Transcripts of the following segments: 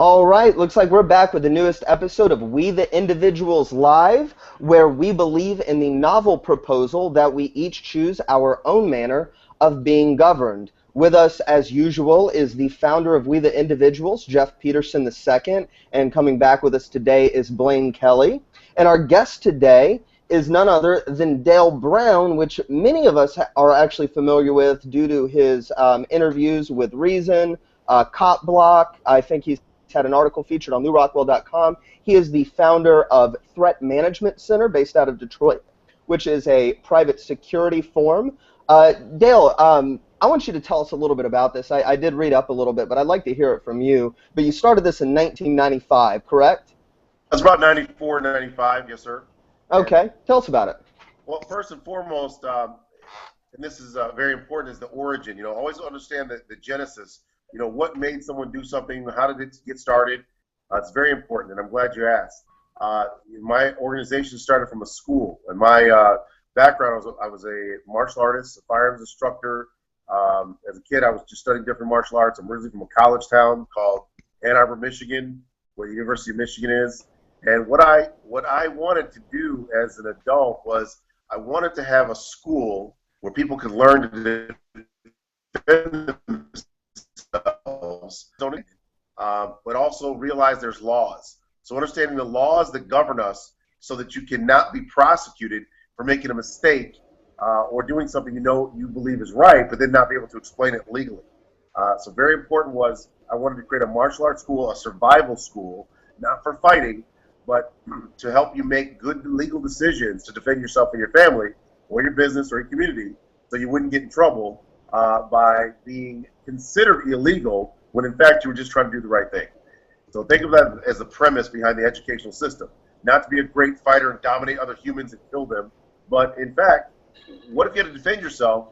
All right, looks like we're back with the newest episode of We the Individuals Live, where we believe in the novel proposal that we each choose our own manner of being governed. With us, as usual, is the founder of We the Individuals, Jeff Peterson II, and coming back with us today is Blaine Kelly. And our guest today is none other than Dale Brown, which many of us are actually familiar with due to his interviews with Reason, Cop Block. I think he's had an article featured on newrockwell.com. He is the founder of Threat Management Center based out of Detroit, which is a private security firm. Dale, I want you to tell us a little bit about this. I did read up a little bit, but I'd like to hear it from you. But you started this in 1995, correct? That's about 94, 95, yes, sir. Okay, tell us about it. Well, first and foremost, and this is very important, is the origin. Always understand the genesis. What made someone do something? How did it get started? It's very important, and I'm glad you asked. My organization started from a school, and my background I was a martial artist, a firearms instructor. As a kid, I was just studying different martial arts. I'm originally from a college town called Ann Arbor, Michigan, where the University of Michigan is. And what I wanted to do as an adult was I wanted to have a school where people could learn to defend themselves, but also realize there's laws. So understanding the laws that govern us so that you cannot be prosecuted for making a mistake or doing something you believe is right, but then not be able to explain it legally. So very important was I wanted to create a martial arts school, a survival school, not for fighting, but to help you make good legal decisions to defend yourself and your family or your business or your community so you wouldn't get in trouble by being considered illegal when in fact you were just trying to do the right thing. So think of that as the premise behind the educational system. Not to be a great fighter and dominate other humans and kill them, but in fact, what if you had to defend yourself?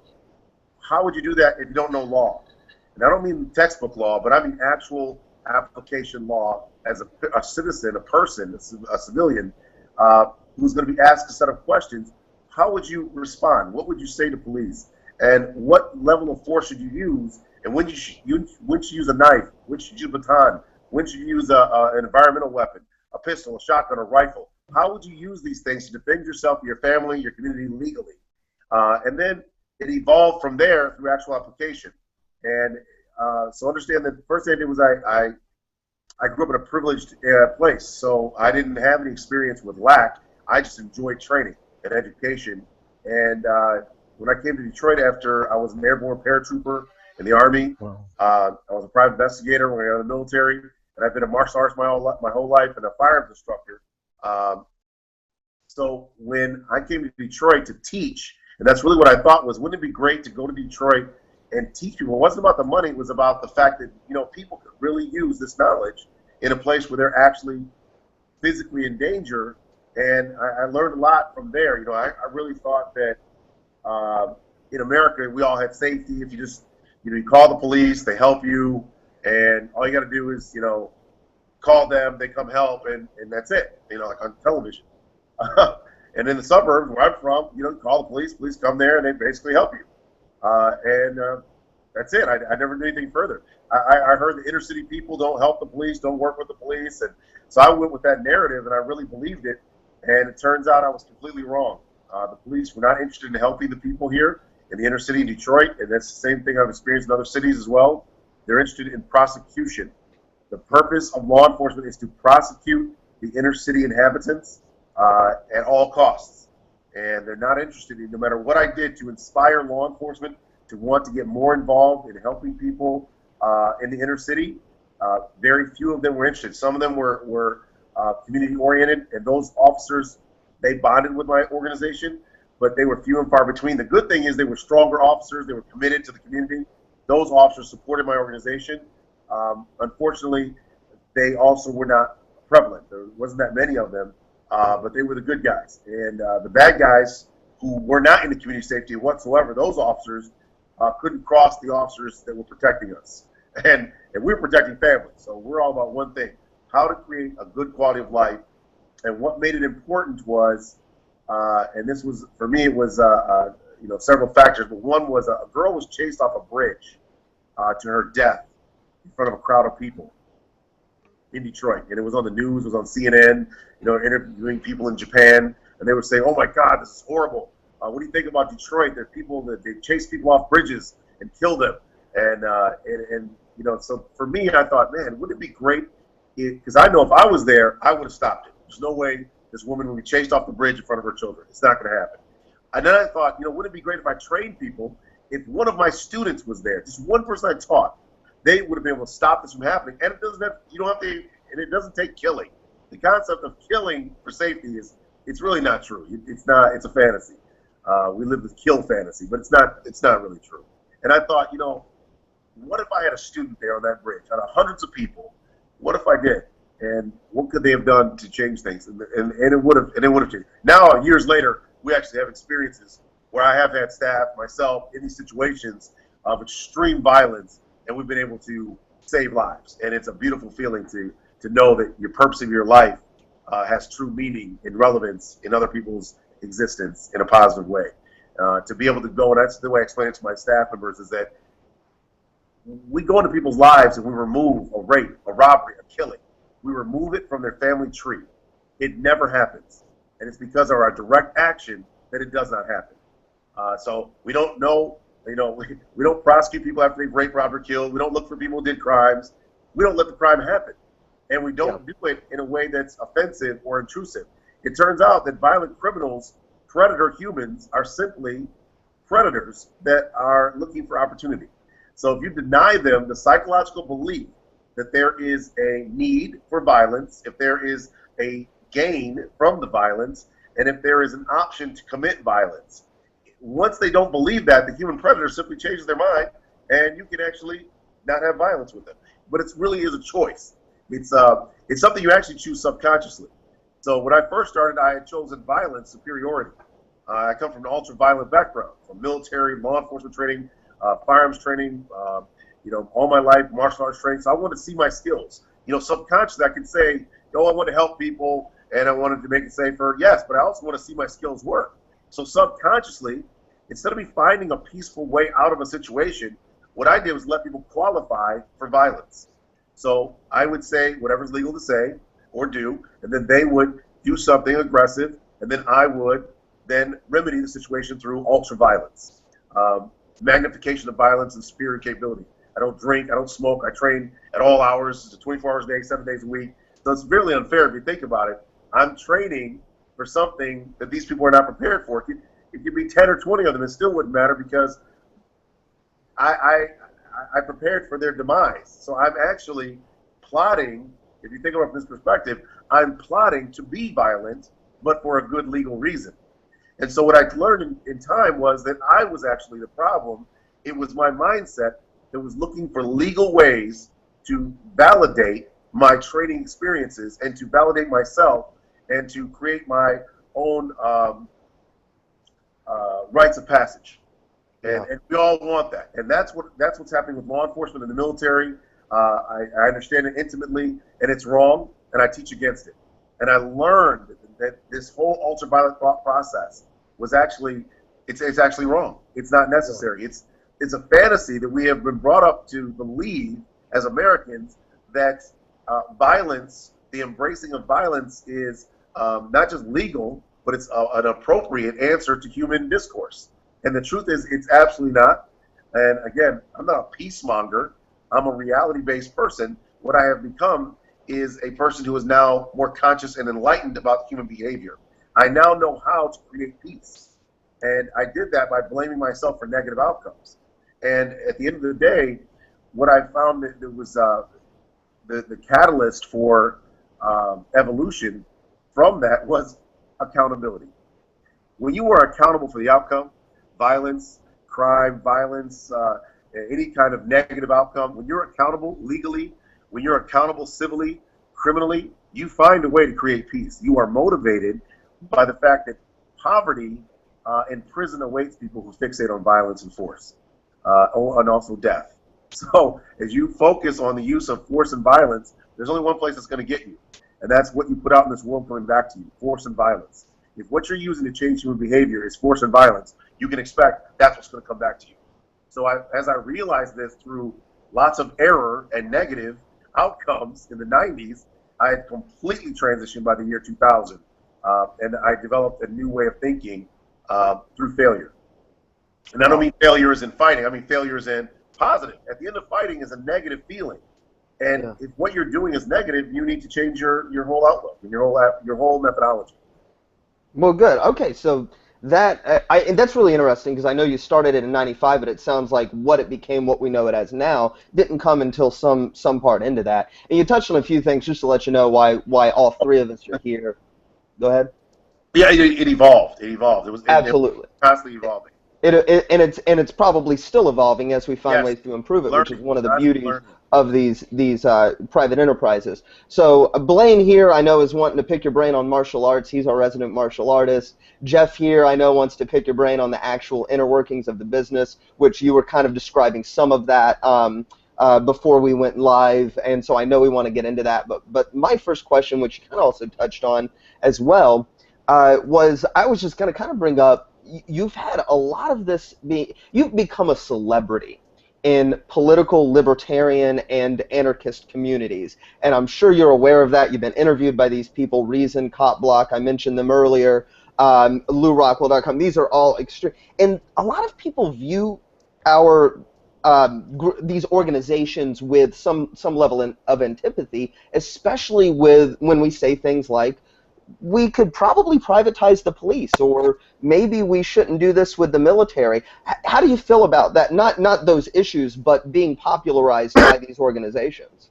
How would you do that if you don't know law? And I don't mean textbook law, but I mean actual application law as a citizen, a person, a civilian, who's going to be asked a set of questions. How would you respond? What would you say to police? And what level of force should you use? And when should you use a knife? When should you use a baton? When should you use an environmental weapon, a pistol, a shotgun, a rifle? How would you use these things to defend yourself, your family, your community legally? And then it evolved from there through actual application. And so understand that the first thing I did was I grew up in a privileged place, so I didn't have any experience with lack. I just enjoyed training and education. And when I came to Detroit after I was an airborne paratrooper in the Army, Wow. I was a private investigator when I was in the military, and I've been a martial arts my whole life and a firearms instructor. So when I came to Detroit to teach, and that's really what I thought was, wouldn't it be great to go to Detroit and teach people? It wasn't about the money. It was about the fact that, people could really use this knowledge in a place where they're actually physically in danger. And I learned a lot from there. I really thought that in America, we all had safety. If you just, you call the police, they help you, and all you got to do is, call them, they come help, and that's it, like on television. And in the suburbs where I'm from, call the police come there, and they basically help you. And that's it. I never knew anything further. I heard the inner city people don't help the police, don't work with the police. And so I went with that narrative, and I really believed it. And it turns out I was completely wrong. The police were not interested in helping the people here in the inner city in Detroit. And that's the same thing I've experienced in other cities as well. They're interested in prosecution. The purpose of law enforcement is to prosecute the inner city inhabitants at all costs. And they're not interested in, no matter what I did to inspire law enforcement to want to get more involved in helping people in the inner city, very few of them were interested. Some of them were community oriented, and those officers, they bonded with my organization, but they were few and far between. The good thing is they were stronger officers. They were committed to the community. Those officers supported my organization. Unfortunately, they also were not prevalent. There wasn't that many of them, but they were the good guys. And the bad guys who were not into community safety whatsoever, those officers couldn't cross the officers that were protecting us. And we were protecting families. So we're all about one thing, how to create a good quality of life. And what made it important was, and this was, for me, it was several factors, but one was a girl was chased off a bridge to her death in front of a crowd of people. in Detroit, and it was on the news, it was on CNN, interviewing people in Japan, and they were saying, "Oh my God, this is horrible. What do you think about Detroit? There's people that they chase people off bridges and kill them." And so for me, I thought, man, wouldn't it be great? Because I know if I was there, I would have stopped it. There's no way this woman would be chased off the bridge in front of her children. It's not going to happen. And then I thought, wouldn't it be great if I trained people? If one of my students was there, just one person I taught, they would have been able to stop this from happening. And it doesn't take killing. The concept of killing for safety it's really not true. It's a fantasy. We live this kill fantasy, but it's not really true. And I thought, what if I had a student there on that bridge out of hundreds of people? What if I did? And what could they have done to change things? And it would have changed. Now, years later, we actually have experiences where I have had staff, myself, in these situations of extreme violence, and we've been able to save lives. And it's a beautiful feeling to know that your purpose of your life has true meaning and relevance in other people's existence in a positive way. To be able to go, and that's the way I explain it to my staff members, is that we go into people's lives and we remove a rape, a robbery, a killing. We remove it from their family tree. It never happens. And it's because of our direct action that it does not happen. So we don't know, we don't prosecute people after they've raped, robbed, or killed. We don't look for people who did crimes. We don't let the crime happen. And we don't do it in a way that's offensive or intrusive. It turns out that violent criminals, predator humans, are simply predators that are looking for opportunity. So if you deny them the psychological belief that there is a need for violence, if there is a gain from the violence, and if there is an option to commit violence, once they don't believe that, the human predator simply changes their mind, and you can actually not have violence with them. But it really is a choice. It's something you actually choose subconsciously. So when I first started, I had chosen violence superiority. I come from an ultra-violent background, from military, law enforcement training, firearms training, all my life, martial arts training. So I wanted to see my skills. Subconsciously, I could say, I want to help people and I wanted to make it safer. Yes, but I also want to see my skills work. So subconsciously, instead of me finding a peaceful way out of a situation, what I did was let people qualify for violence. So I would say whatever's legal to say or do, and then they would do something aggressive, and then I would then remedy the situation through ultra-violence. Magnification of violence and superior capability. I don't drink, I don't smoke, I train at all hours, it's 24 hours a day, 7 days a week. So it's really unfair if you think about it. I'm training for something that these people are not prepared for. It could be 10 or 20 of them, it still wouldn't matter because I prepared for their demise. So I'm actually plotting, if you think about it from this perspective, I'm plotting to be violent, but for a good legal reason. And so what I learned in time was that I was actually the problem. It was my mindset that was looking for legal ways to validate my training experiences and to validate myself and to create my own rites of passage. And we all want that. And that's what's happening with law enforcement and the military. I understand it intimately, and it's wrong, and I teach against it. And I learned that this whole ultraviolet thought process was actually, it's actually wrong. It's not necessary. It's a fantasy that we have been brought up to believe as Americans that violence, the embracing of violence is not just legal, but it's an appropriate answer to human discourse. And the truth is, it's absolutely not. And again, I'm not a peacemonger. I'm a reality-based person. What I have become is a person who is now more conscious and enlightened about human behavior. I now know how to create peace. And I did that by blaming myself for negative outcomes. And at the end of the day, what I found that was the catalyst for evolution from that was accountability. When you are accountable for the outcome, violence, crime, violence, any kind of negative outcome, when you're accountable legally, when you're accountable civilly, criminally, you find a way to create peace. You are motivated by the fact that poverty and prison awaits people who fixate on violence and force, and also death. So as you focus on the use of force and violence, there's only one place that's going to get you, and that's what you put out in this world coming back to you, force and violence. If what you're using to change human behavior is force and violence, you can expect that's what's going to come back to you. So as I realized this through lots of error and negative, outcomes in the 90s, I had completely transitioned by the year 2000. And I developed a new way of thinking through failure. And I don't mean failure as in fighting. I mean failure as in positive. At the end of fighting is a negative feeling. And if what you're doing is negative, you need to change your whole outlook and your whole methodology. Well, good. Okay, so that and that's really interesting because I know you started it in '95, but it sounds like what it became, what we know it as now, didn't come until some part into that. And you touched on a few things just to let you know why all three of us are here. Go ahead. Yeah, it evolved. It evolved. It was Absolutely constantly evolving. And it's probably still evolving as we find ways to improve it, which is one of the beauties of these private enterprises. So Blaine here, I know, is wanting to pick your brain on martial arts. He's our resident martial artist. Jeff here, I know, wants to pick your brain on the actual inner workings of the business, which you were kind of describing some of that before we went live, and so I know we want to get into that. But my first question, which you kind of also touched on as well, was I was just going to kind of bring up, you've had a lot of this you've become a celebrity in political, libertarian, and anarchist communities. And I'm sure you're aware of that. You've been interviewed by these people, Reason, Cop Block, I mentioned them earlier, LouRockwell.com. These are all extreme. And a lot of people view our these organizations with some level of antipathy, especially when we say things like, we could probably privatize the police, or maybe we shouldn't do this with the military. How do you feel about that? Not those issues, but being popularized by these organizations.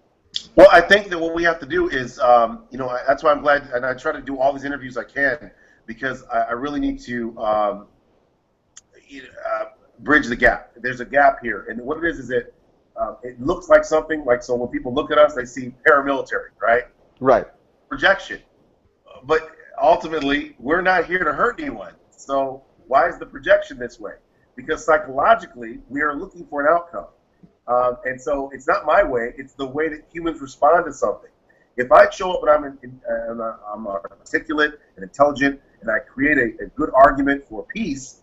Well, I think that what we have to do is, that's why I'm glad, and I try to do all these interviews I can, because I really need to bridge the gap. There's a gap here, and what it is that it looks like something like, so when people look at us, they see paramilitary, right? Right. Projection. But ultimately, we're not here to hurt anyone. So why is the projection this way? Because psychologically, we are looking for an outcome. And so it's not my way. It's the way that humans respond to something. If I show up and I'm articulate and intelligent, and I create a good argument for peace,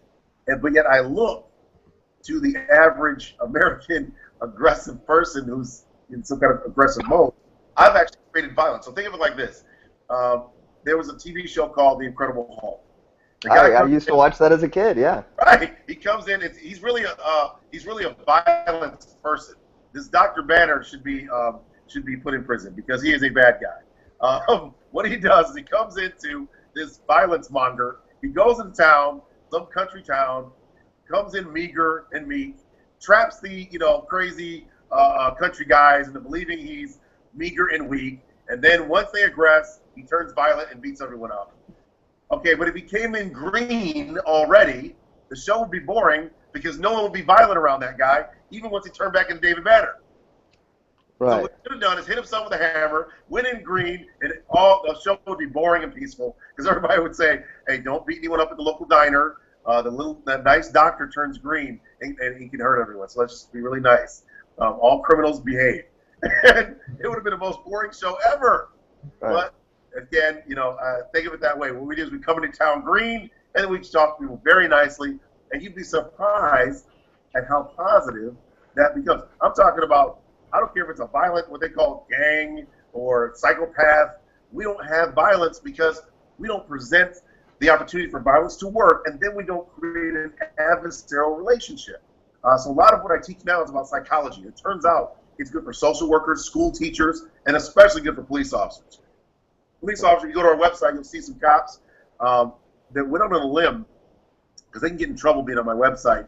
but yet I look to the average American aggressive person who's in some kind of aggressive mode, I've actually created violence. So think of it like this. There was a TV show called The Incredible Hulk. I used to watch that as a kid. Yeah. Right. He comes in. He's really a violent person. This Dr. Banner should be put in prison because he is a bad guy. What he does is he comes into this violence monger. He goes into town, some country town, comes in meager and meek, traps the crazy country guys into believing he's meager and weak, and then once they aggress, he turns violent and beats everyone up. Okay, but if he came in green already, the show would be boring because no one would be violent around that guy, even once he turned back into David Banner. Right. So what he could have done is hit himself with a hammer, went in green, and the show would be boring and peaceful because everybody would say, hey, don't beat anyone up at the local diner. That nice doctor turns green, and he can hurt everyone. So let's just be really nice. All criminals behave. And it would have been the most boring show ever. Right. But again, think of it that way. What we do is we come into town green, and then we talk to people very nicely, and you'd be surprised at how positive that becomes. I'm talking about, I don't care if it's a violent, what they call gang or psychopath. We don't have violence because we don't present the opportunity for violence to work, and then we don't create an adversarial relationship. So a lot of what I teach now is about psychology. It turns out it's good for social workers, school teachers, and especially good for police officers. Police officers, you go to our website, you'll see some cops that went out on a limb because they can get in trouble being on my website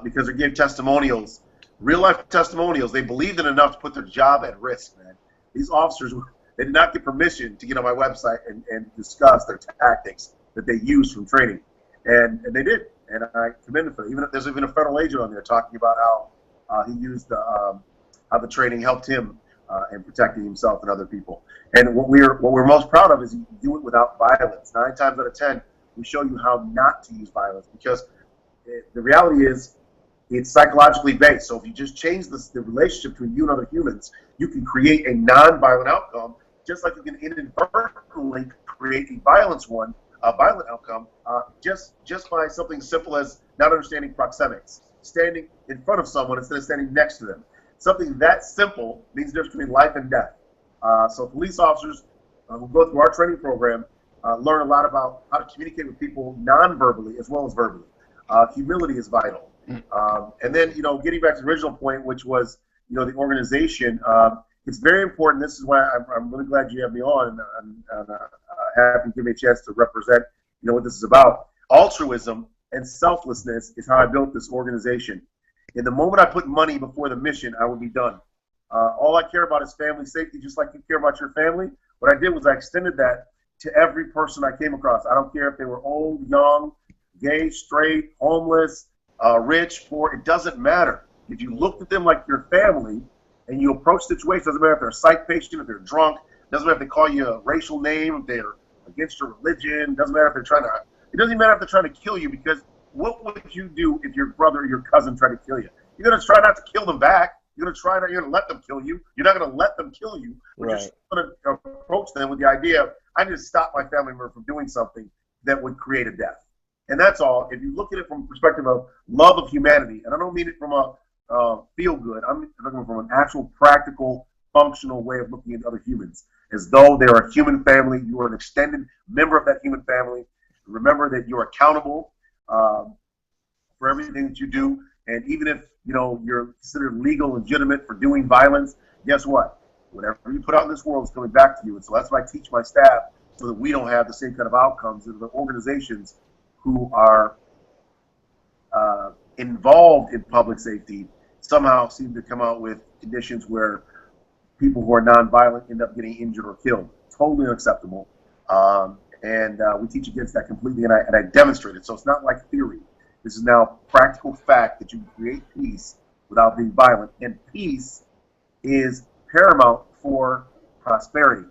because they're giving testimonials, real-life testimonials. They believed in enough to put their job at risk, man. These officers, they did not get permission to get on my website and discuss their tactics that they use from training. And they did. And I commend them for that. There's even a federal agent on there talking about how he used how the training helped him in protecting himself and other people. And what we're most proud of is you do it without violence. 9 times out of 10, we show you how not to use violence because the reality is it's psychologically based. So if you just change the relationship between you and other humans, you can create a non-violent outcome, just like you can inadvertently create a violent outcome, just by something simple as not understanding proxemics, standing in front of someone instead of standing next to them. something that simple means the difference between life and death. So police officers who go through our training program learn a lot about how to communicate with people non-verbally as well as verbally. Humility is vital. And then, getting back to the original point, which was, the organization, it's very important. This is why I'm really glad you have me on, and happy to give me a chance to represent, what this is about. Altruism and selflessness is how I built this organization. In the moment I put money before the mission, I would be done. All I care about is family safety, just like you care about your family. What I did was I extended that to every person I came across. I don't care if they were old, young, gay, straight, homeless, rich, poor. It doesn't matter. If you looked at them like your family and you approach situations, doesn't matter if they're a psych patient, if they're drunk, doesn't matter if they call you a racial name, if they're against your religion, doesn't matter if they're trying to, it doesn't even matter if they're trying to kill you, because what would you do if your brother or your cousin tried to kill you? You're going to try not to kill them back. You're going to let them kill you. You're not going to let them kill you. You're just going to approach them with the idea of, I need to stop my family member from doing something that would create a death. And that's all. If you look at it from the perspective of love of humanity, and I don't mean it from a feel good, I'm looking from an actual practical, functional way of looking at other humans, as though they're a human family. You are an extended member of that human family. Remember that you're accountable for everything that you do. And even if, you're considered legal, legitimate for doing violence, guess what? Whatever you put out in this world is coming back to you. And so that's why I teach my staff, so that we don't have the same kind of outcomes that the organizations who are involved in public safety somehow seem to come out with conditions where people who are nonviolent end up getting injured or killed. Totally unacceptable. And we teach against that completely, and I demonstrate it. So it's not like theory. This is now practical fact that you can create peace without being violent. And peace is paramount for prosperity.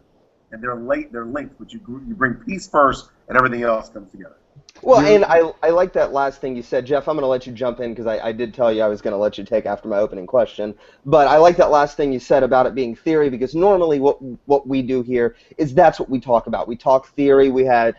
And they're linked, but you bring peace first, and everything else comes together. Well, and I like that last thing you said, Jeff. I'm going to let you jump in because I did tell you I was going to let you take after my opening question. But I like that last thing you said about it being theory, because normally what we do here is that's what we talk about. We talk theory. We've had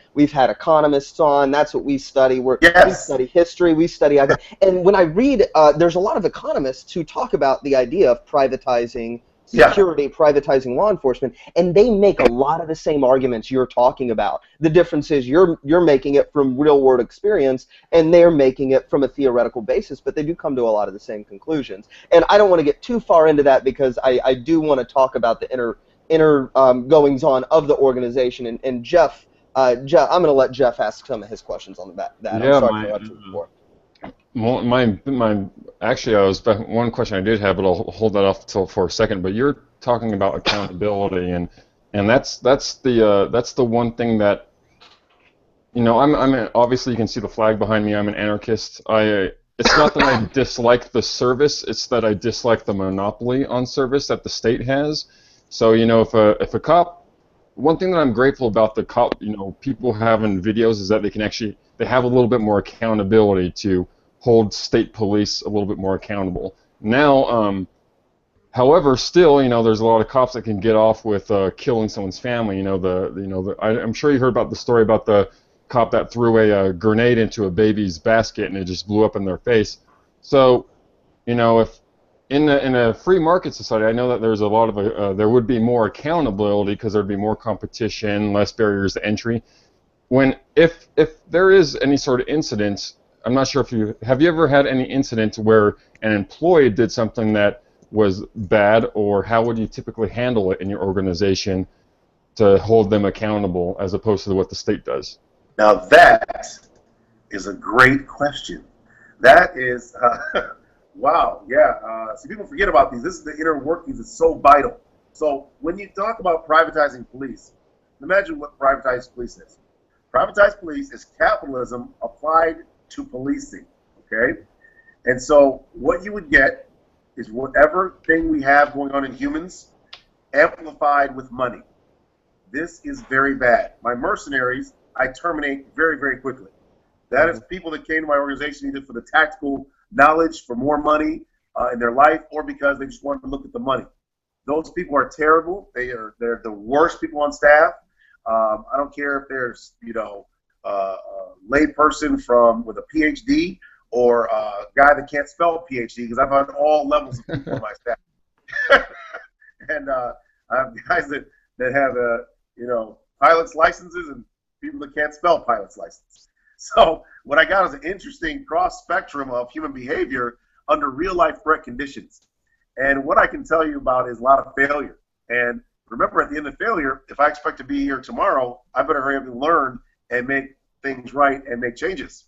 economists on. That's what we study. We study history. We study, and when I read, there's a lot of economists who talk about the idea of privatizing security, privatizing law enforcement, and they make a lot of the same arguments you're talking about. The difference is you're making it from real-world experience, and they're making it from a theoretical basis, but they do come to a lot of the same conclusions. And I don't want to get too far into that, because I do want to talk about the inner goings-on of the organization. And Jeff, I'm going to let Jeff ask some of his questions on that. Yeah, I'm sorry to interrupt you before. Actually, one question I did have, but I'll hold that off for a second. But you're talking about accountability, and that's the one thing that, I'm obviously, you can see the flag behind me. I'm an anarchist. It's not that I dislike the service; it's that I dislike the monopoly on service that the state has. So if a cop, one thing that I'm grateful about the cop, people having videos, is that they have a little bit more accountability to hold state police a little bit more accountable. Now, however, still, there's a lot of cops that can get off with killing someone's family. I'm sure you heard about the story about the cop that threw a grenade into a baby's basket and it just blew up in their face. So, if in a free market society, I know that there's a lot of there would be more accountability, because there'd be more competition, less barriers to entry. If there is any sort of incident, I'm not sure if have you ever had any incident where an employee did something that was bad, or how would you typically handle it in your organization to hold them accountable as opposed to what the state does? Now that is a great question. That is, wow, yeah. So people forget about these. This is the inner workings. It's so vital. So when you talk about privatizing police, imagine what privatized police is. Privatized police is capitalism applied to policing, okay? And so what you would get is whatever thing we have going on in humans amplified with money. This is very bad. My mercenaries, I terminate very, very quickly. That is people that came to my organization either for the tactical knowledge, for more money in their life, or because they just wanted to look at the money. Those people are terrible. They're the worst people on staff. I don't care if there's, a layperson with a PhD or a guy that can't spell PhD, because I've had all levels of people on my staff. And I have guys that have pilot's licenses and people that can't spell pilot's license. So what I got is an interesting cross spectrum of human behavior under real life threat conditions. And what I can tell you about is a lot of failure. And remember, at the end of failure, if I expect to be here tomorrow, I better hurry up and learn and make things right and make changes.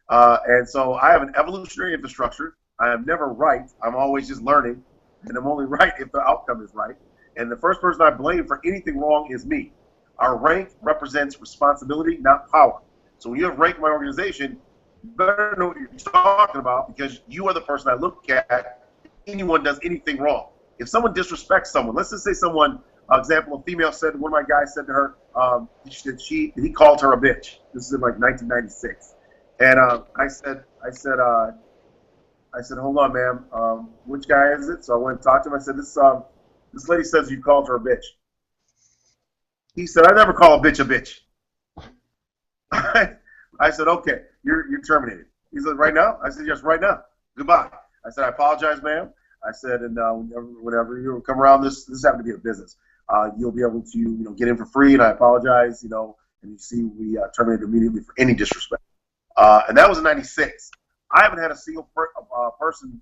And so I have an evolutionary infrastructure. I am never right. I'm always just learning, and I'm only right if the outcome is right. And the first person I blame for anything wrong is me. Our rank represents responsibility, not power. So when you have rank in my organization, you better know what you're talking about, because you are the person I look at if anyone does anything wrong. If someone disrespects someone, let's just say someone, example, a female said, one of my guys said to her, he called her a bitch. This is in like 1996. And I said, hold on, ma'am. Which guy is it? So I went and talked to him. I said, this lady says you called her a bitch. He said, I never call a bitch a bitch. I said, okay, you're terminated. He said, right now? I said, yes, right now. Goodbye. I said, I apologize, ma'am. I said, and whenever you come around, this happened to be a business. You'll be able to, get in for free, and I apologize, and you see we terminated immediately for any disrespect. And that was in 96. I haven't had a single person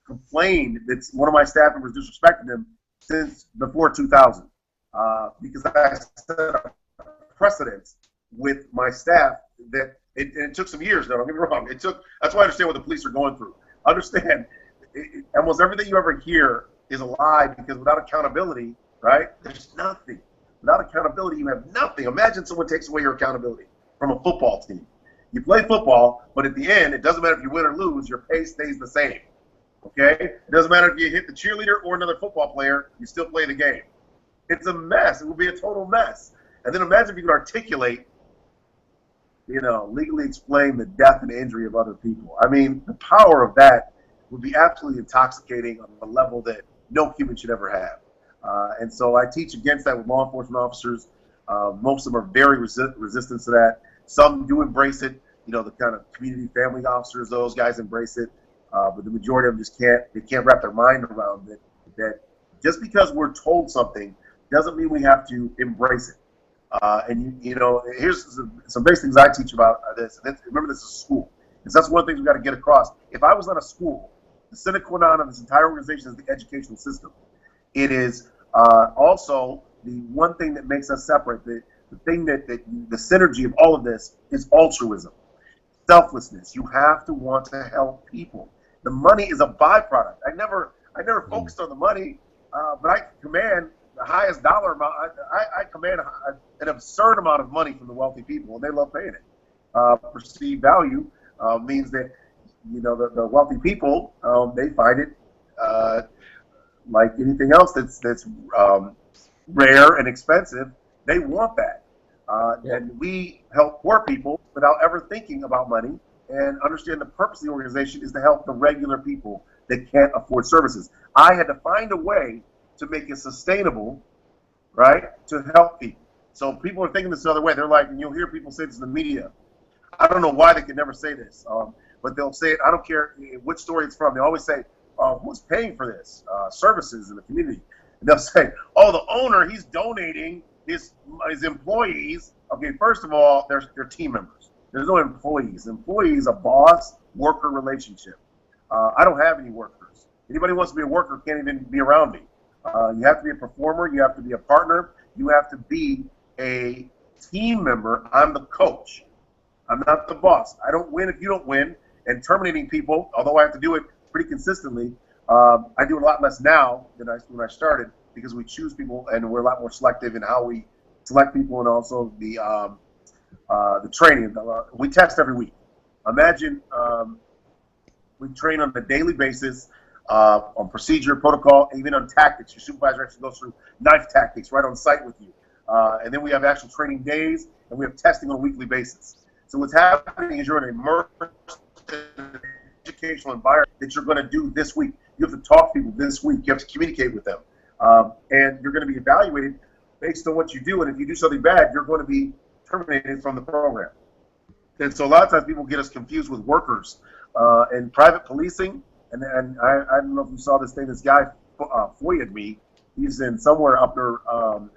complain that one of my staff members disrespected him since before 2000, because I set a precedent with my staff that it took some years. Now, don't get me wrong. That's why I understand what the police are going through. Understand, almost everything you ever hear is a lie, because without accountability, right, there's nothing. Without accountability, you have nothing. Imagine someone takes away your accountability from a football team. You play football, but at the end, it doesn't matter if you win or lose, your pay stays the same. Okay? It doesn't matter if you hit the cheerleader or another football player, you still play the game. It's a mess. It will be a total mess. And then imagine if you could articulate, legally explain the death and injury of other people. I mean, the power of that would be absolutely intoxicating on a level that no human should ever have. And so I teach against that with law enforcement officers. Most of them are very resistant to that. Some do embrace it. The kind of community family officers, those guys embrace it. But the majority of them just can't wrap their mind around it. That just because we're told something doesn't mean we have to embrace it. And here's some basic things I teach about this. Remember, this is school, because that's one of the things we got to get across. If I was on a school, the sine qua non of this entire organization is the educational system. It is also the one thing that makes us separate. The thing that the synergy of all of this is altruism, selflessness. You have to want to help people. The money is a byproduct. I never focused on the money, but I command the highest dollar amount. I command an absurd amount of money from the wealthy people, and they love paying it. Perceived value means that the wealthy people, they find it like anything else that's rare and expensive. They want that. And we help poor people without ever thinking about money, and understand the purpose of the organization is to help the regular people that can't afford services. I had to find a way to make it sustainable, right, to help people. So people are thinking this another way. They're like, and you'll hear people say this in the media. I don't know why they could never say this, but they'll say it. I don't care which story it's from. They always say, who's paying for this? Services in the community. And they'll say, oh, the owner, he's donating his employees. Okay, first of all, they're team members. There's no employees. Employees, a boss-worker relationship. I don't have any workers. Anybody who wants to be a worker can't even be around me. You have to be a performer. You have to be a partner. You have to be a team member. I'm the coach. I'm not the boss. I don't win if you don't win. And terminating people, although I have to do it pretty consistently, I do it a lot less now than when I started, because we choose people and we're a lot more selective in how we select people, and also the training. We test every week. Imagine we train on a daily basis on procedure, protocol, even on tactics. Your supervisor actually goes through knife tactics right on site with you. And then we have actual training days, and we have testing on a weekly basis. So what's happening is you're in an immersed educational environment that you're going to do this week. You have to talk to people this week. You have to communicate with them. And you're going to be evaluated based on what you do. And if you do something bad, you're going to be terminated from the program. And so a lot of times people get us confused with workers. And private policing, and I don't know if you saw this thing, this guy FOIA'd me. He's in somewhere up there,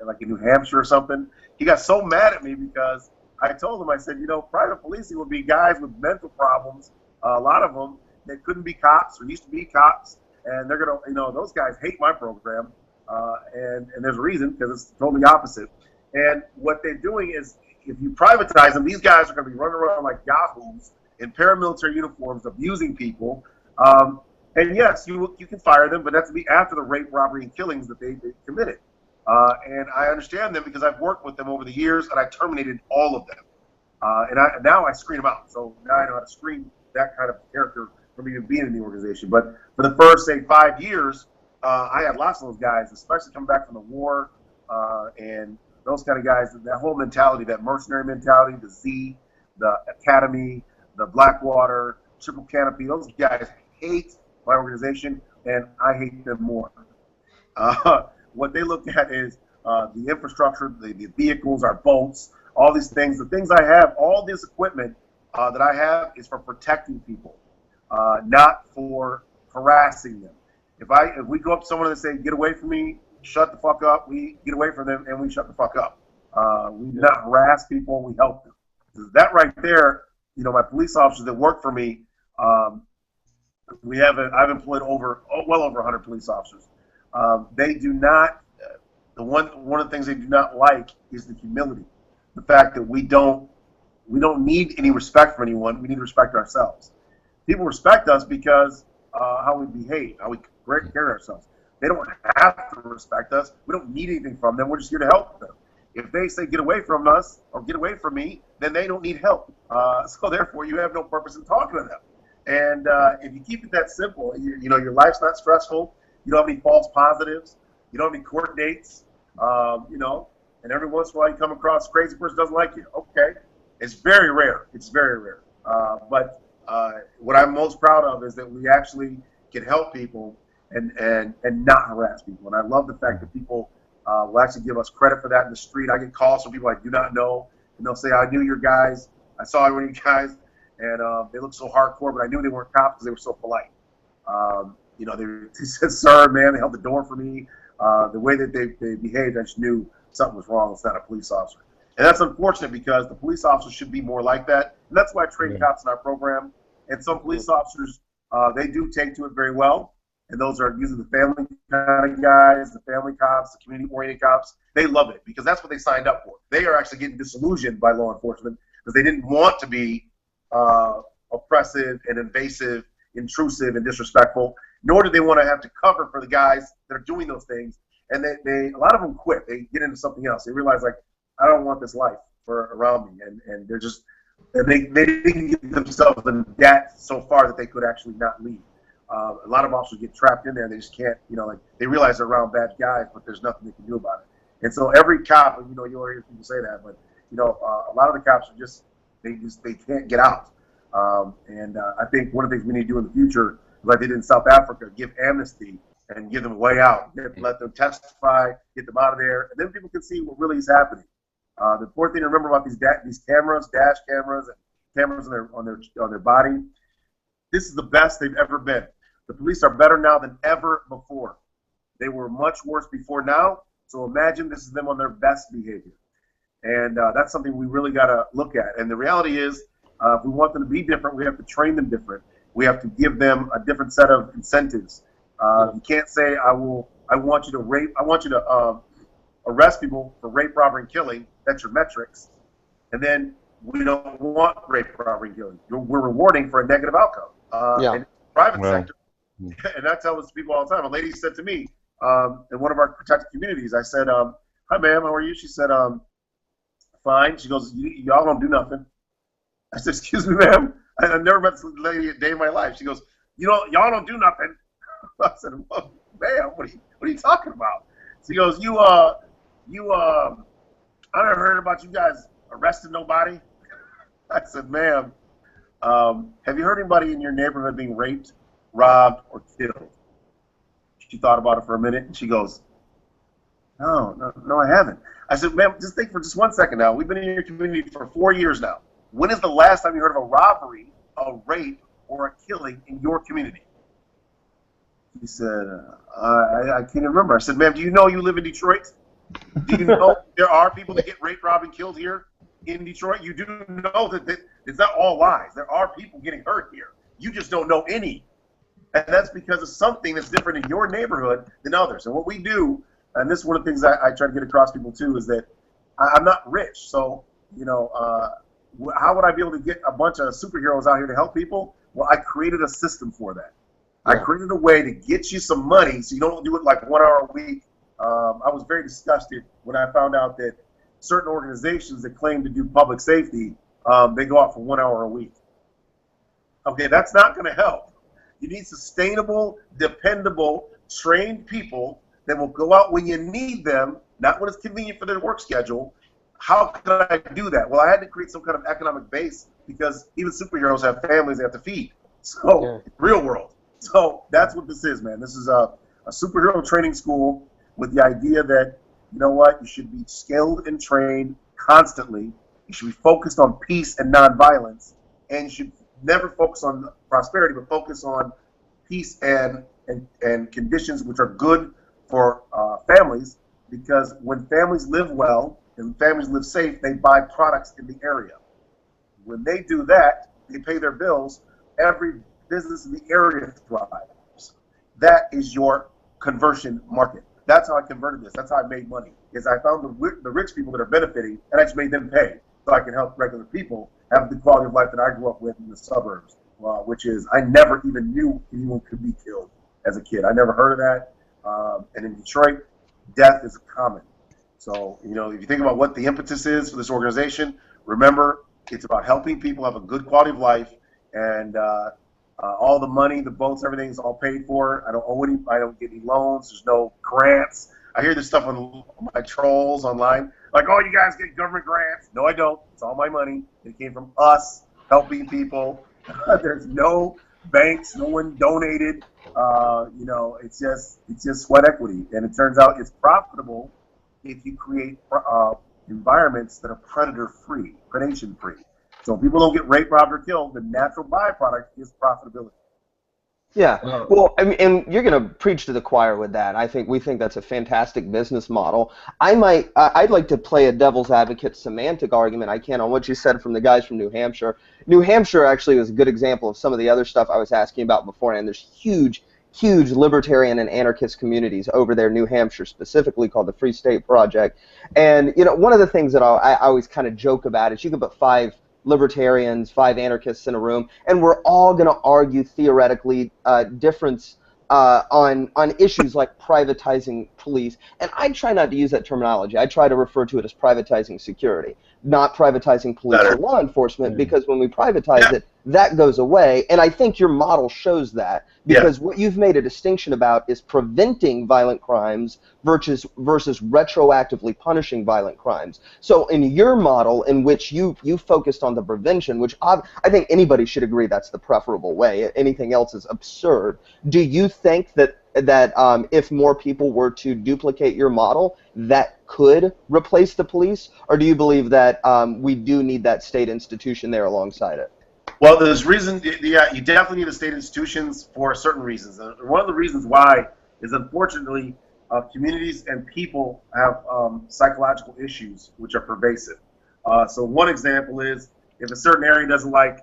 like in New Hampshire or something. He got so mad at me because I told him, I said, private policing would be guys with mental problems, a lot of them that couldn't be cops or used to be cops, and they're gonna, those guys hate my program, and there's a reason, because it's totally opposite. And what they're doing is, if you privatize them, these guys are going to be running around like yahoos in paramilitary uniforms, abusing people. And yes, you can fire them, but that's to be after the rape, robbery, and killings that they committed. And I understand them because I've worked with them over the years, and I terminated all of them. And now I screen them out. So now I know how to screen that kind of character from even being in the organization. But for the first, say, 5 years, I had lots of those guys, especially coming back from the war, and those kind of guys, that whole mentality, that mercenary mentality, the Z, the Academy, the Blackwater, Triple Canopy, those guys hate my organization, and I hate them more. What they look at is the infrastructure, the vehicles, our boats, all these things. The things I have, all this equipment that I have is for protecting people, not for harassing them. If we go up to someone and say, get away from me, shut the fuck up, we get away from them and we shut the fuck up. We do not harass people, we help them. That right there, my police officers that work for me, I've employed well over 100 police officers. They do not, one of the things they do not like is the humility. The fact that we don't need any respect from anyone, we need to respect ourselves. People respect us because how we behave, how we carry ourselves. They don't have to respect us. We don't need anything from them. We're just here to help them. If they say get away from us or get away from me, then they don't need help. So therefore, you have no purpose in talking to them. And if you keep it that simple, your life's not stressful. You don't have any false positives. You don't have any court dates. And every once in a while you come across a crazy person doesn't like you. Okay, it's very rare. It's very rare. But what I'm most proud of is that we actually can help people and not harass people. And I love the fact that people will actually give us credit for that in the street. I get calls from people I do not know, and they'll say, I knew your guys. I saw one of you guys, and they look so hardcore, but I knew they weren't cops because they were so polite. They said, sir, man, they held the door for me. The way that they behaved, I just knew something was wrong. It's not a police officer. And that's unfortunate because the police officers should be more like that. And that's why I train cops in our program. And some police officers, they do take to it very well. And those are usually the family kind of guys, the family cops, the community-oriented cops. They love it because that's what they signed up for. They are actually getting disillusioned by law enforcement because they didn't want to be oppressive and invasive, intrusive and disrespectful, nor do they want to have to cover for the guys that are doing those things. And a lot of them quit. They get into something else. They realize, like, I don't want this life around me. And they're just, and they didn't get themselves in debt so far that they could actually not leave. A lot of officers get trapped in there and they just can't, they realize they're around bad guys, but there's nothing they can do about it. And so every cop, you'll hear people say that, but, a lot of the cops are they can't get out. I think one of the things we need to do in the future, like they did in South Africa, give amnesty and give them a way out, let them testify, get them out of there, and then people can see what really is happening. The important thing to remember about these cameras, dash cameras, and cameras on their body, this is the best they've ever been. The police are better now than ever before. They were much worse before now, so imagine this is them on their best behavior. And that's something we really got to look at. And the reality is, if we want them to be different, we have to train them different. We have to give them a different set of incentives. You can't say, I want you to arrest people for rape, robbery, and killing. That's your metrics. And then we don't want rape, robbery, and killing. We're rewarding for a negative outcome. And private sector, and I tell this to people all the time. A lady said to me in one of our protected communities, I said, hi, ma'am, how are you? She said, fine. She goes, y'all don't do nothing. I said, excuse me, ma'am. I've never met this lady a day in my life. She goes, y'all don't do nothing. I said, well, ma'am, what are you talking about? She goes, I never heard about you guys arresting nobody. I said, ma'am, have you heard anybody in your neighborhood being raped, robbed, or killed? She thought about it for a minute, and she goes, no, I haven't. I said, ma'am, just think for just 1 second now. We've been in your community for 4 years now. When is the last time you heard of a robbery, a rape, or a killing in your community? He said, I can't remember. I said, ma'am, do you know you live in Detroit? Do you know there are people that get raped, robbed, and killed here in Detroit? You do know that it's not all lies. There are people getting hurt here. You just don't know any. And that's because of something that's different in your neighborhood than others. And what we do, and this is one of the things I try to get across to people too, is that I'm not rich. So, how would I be able to get a bunch of superheroes out here to help people? Well, I created a system for that. Yeah. I created a way to get you some money so you don't do it like 1 hour a week. I was very disgusted when I found out that certain organizations that claim to do public safety, they go out for 1 hour a week. Okay, that's not going to help. You need sustainable, dependable, trained people that will go out when you need them, not when it's convenient for their work schedule. How could I do that? Well, I had to create some kind of economic base because even superheroes have families they have to feed. So, yeah. Real world. So that's what this is, man. This is a superhero training school with the idea that, you know what, you should be skilled and trained constantly. You should be focused on peace and nonviolence, and you should never focus on prosperity, but focus on peace and conditions which are good for families, because when families live well and families live safe, they buy products in the area. When they do that, they pay their bills, every business in the area thrives. That is your conversion market. That's how I converted this. That's how I made money, is I found the rich people that are benefiting, and I just made them pay so I can help regular people have the quality of life that I grew up with in the suburbs, which is I never even knew anyone could be killed as a kid. I never heard of that. And in Detroit, death is common. So, if you think about what the impetus is for this organization, remember, it's about helping people have a good quality of life, and all the money, the boats, everything is all paid for. I don't get any loans. There's no grants. I hear this stuff on my trolls online, like, oh, you guys get government grants. No, I don't. It's all my money. It came from us helping people. There's no banks. No one donated. It's just sweat equity. And it turns out it's profitable if you create environments that are predator-free, predation-free. So if people don't get raped, robbed, or killed, the natural byproduct is profitability. Yeah, well, I mean, and you're going to preach to the choir with that. We think that's a fantastic business model. I'd like to play a devil's advocate semantic argument. I can on what you said from the guys from New Hampshire. New Hampshire actually was a good example of some of the other stuff I was asking about beforehand. There's huge libertarian and anarchist communities over there, New Hampshire specifically, called the Free State Project. And one of the things that I always kind of joke about is you could put 5 libertarians, 5 anarchists in a room, and we're all going to argue theoretically difference on issues like privatizing police. And I try not to use that terminology. I try to refer to it as privatizing security, not privatizing police or law enforcement, because when we privatize it, that goes away. And I think your model shows that, because what you've made a distinction about is preventing violent crimes versus retroactively punishing violent crimes. So in your model, in which you focused on the prevention, which I think anybody should agree that's the preferable way. Anything else is absurd. Do you think that if more people were to duplicate your model, that could replace the police? Or do you believe that we do need that state institution there alongside it? Well, there's reasons. Yeah, you definitely need the state institutions for certain reasons. One of the reasons why is, unfortunately, communities and people have psychological issues which are pervasive. So one example is if a certain area doesn't like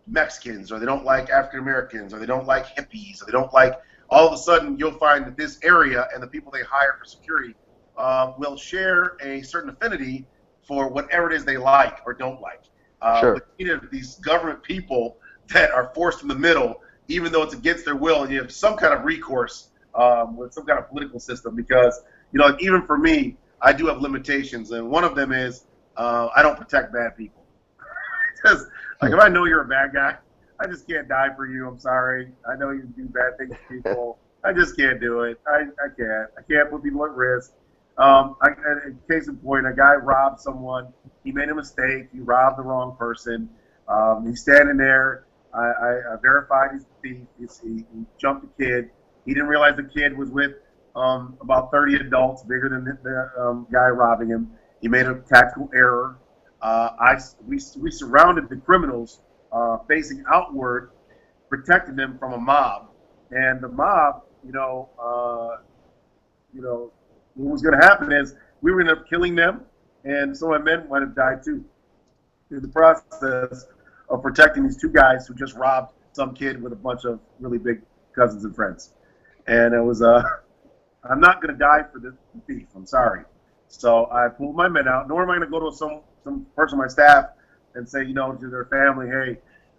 Mexicans, or they don't like African Americans, or they don't like hippies, or they don't like, all of a sudden you'll find that this area and the people they hire for security will share a certain affinity for whatever it is they like or don't like. Sure. But these government people that are forced in the middle, even though it's against their will, and you have some kind of recourse with some kind of political system, because even for me, I do have limitations, and one of them is I don't protect bad people. Because if I know you're a bad guy, I just can't die for you. I'm sorry. I know you do bad things to people. I just can't do it. I can't. I can't put people at risk. Case in point, a guy robbed someone. He made a mistake. He robbed the wrong person. He's standing there. I verified he's the thief. He jumped the kid. He didn't realize the kid was with about 30 adults, bigger than the guy robbing him. He made a tactical error. We surrounded the criminals facing outward, protecting them from a mob. And the mob, what was going to happen is we were going to end up killing them, and some of my men might have died too in the process of protecting these two guys who just robbed some kid with a bunch of really big cousins and friends. And it was, I'm not going to die for this thief. I'm sorry. So I pulled my men out. Nor am I going to go to some person on my staff and say, to their family, hey,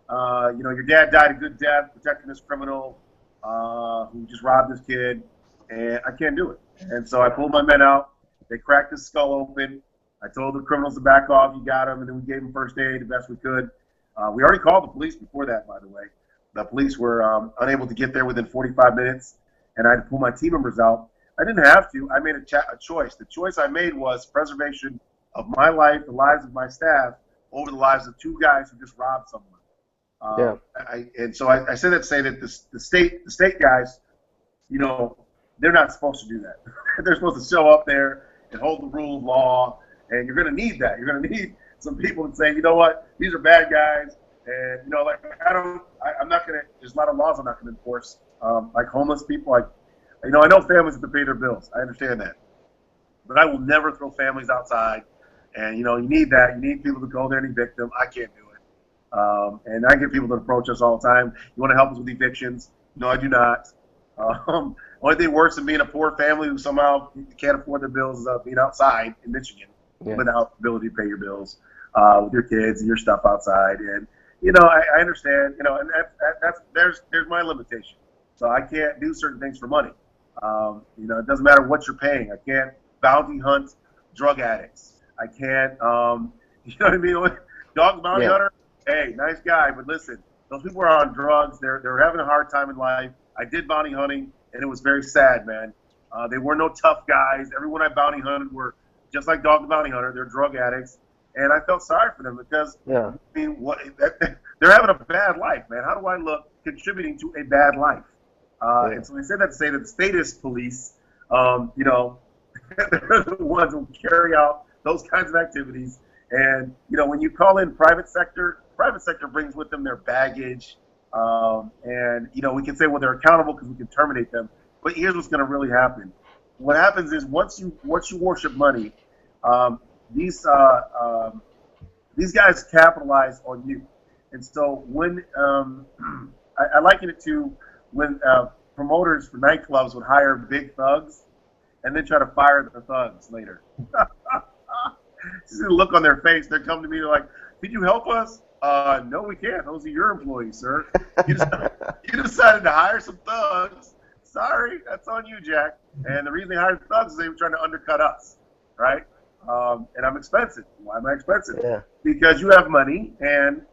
your dad died a good death protecting this criminal who just robbed this kid, and I can't do it. And so I pulled my men out. They cracked his skull open. I told the criminals to back off. You got him, and then we gave him first aid the best we could. We already called the police before that, by the way. The police were unable to get there within 45 minutes, and I had to pull my team members out. I didn't have to. I made a choice. The choice I made was preservation of my life, the lives of my staff, over the lives of two guys who just robbed someone. So I said that to say that the state guys, they're not supposed to do that. They're supposed to show up there and hold the rule of law, and you're going to need that. You're going to need some people to say, you know what, these are bad guys, and I'm not going to. There's a lot of laws I'm not going to enforce, like homeless people. I know families have to pay their bills. I understand that, but I will never throw families outside. And you need that. You need people to go there and evict them. I can't do it. And I get people that approach us all the time. You want to help us with evictions? No, I do not. Only thing worse than being a poor family who somehow can't afford their bills is being outside in Michigan without the ability to pay your bills with your kids and your stuff outside. And I understand. And there's my limitation. So I can't do certain things for money. It doesn't matter what you're paying. I can't bounty hunt drug addicts. I can't. You know what I mean? Dog bounty hunter. Hey, nice guy, but listen, those people are on drugs. They're having a hard time in life. I did bounty hunting, and it was very sad, man. They were no tough guys. Everyone I bounty hunted were just like Dog the Bounty Hunter. They're drug addicts, and I felt sorry for them because I mean, they're having a bad life, man. How do I look contributing to a bad life? And so I said that to say that the statist police, they're the ones who carry out those kinds of activities. And when you call in private sector brings with them their baggage. And we can say, well, they're accountable because we can terminate them. But here's what's going to really happen. What happens is once you worship money, these guys capitalize on you. And so when I liken it to when promoters for nightclubs would hire big thugs and then try to fire the thugs later. See the look on their face. They're coming to me. They're like, "Could you help us?" No, we can't. Those are your employees, sir. You decided to hire some thugs. Sorry, that's on you, Jack. And the reason they hired thugs is they were trying to undercut us, right? And I'm expensive. Why am I expensive? Yeah. Because you have money, and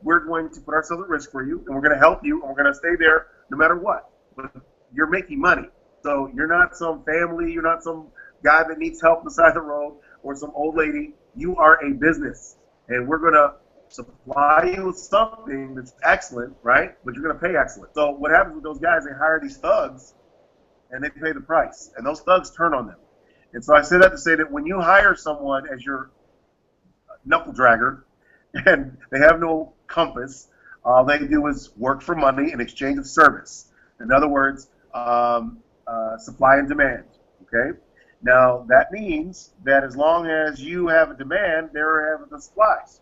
we're going to put ourselves at risk for you, and we're going to help you, and we're going to stay there no matter what. But you're making money. So you're not some family. You're not some guy that needs help beside the road or some old lady. You are a business, and we're going to supply you with something that's excellent, right? But you're going to pay excellent. So what happens with those guys, they hire these thugs, and they pay the price. And those thugs turn on them. And so I say that to say that when you hire someone as your knuckle dragger, and they have no compass, all they do is work for money in exchange of service. In other words, supply and demand, okay? Now, that means that as long as you have a demand, they're having the supplies.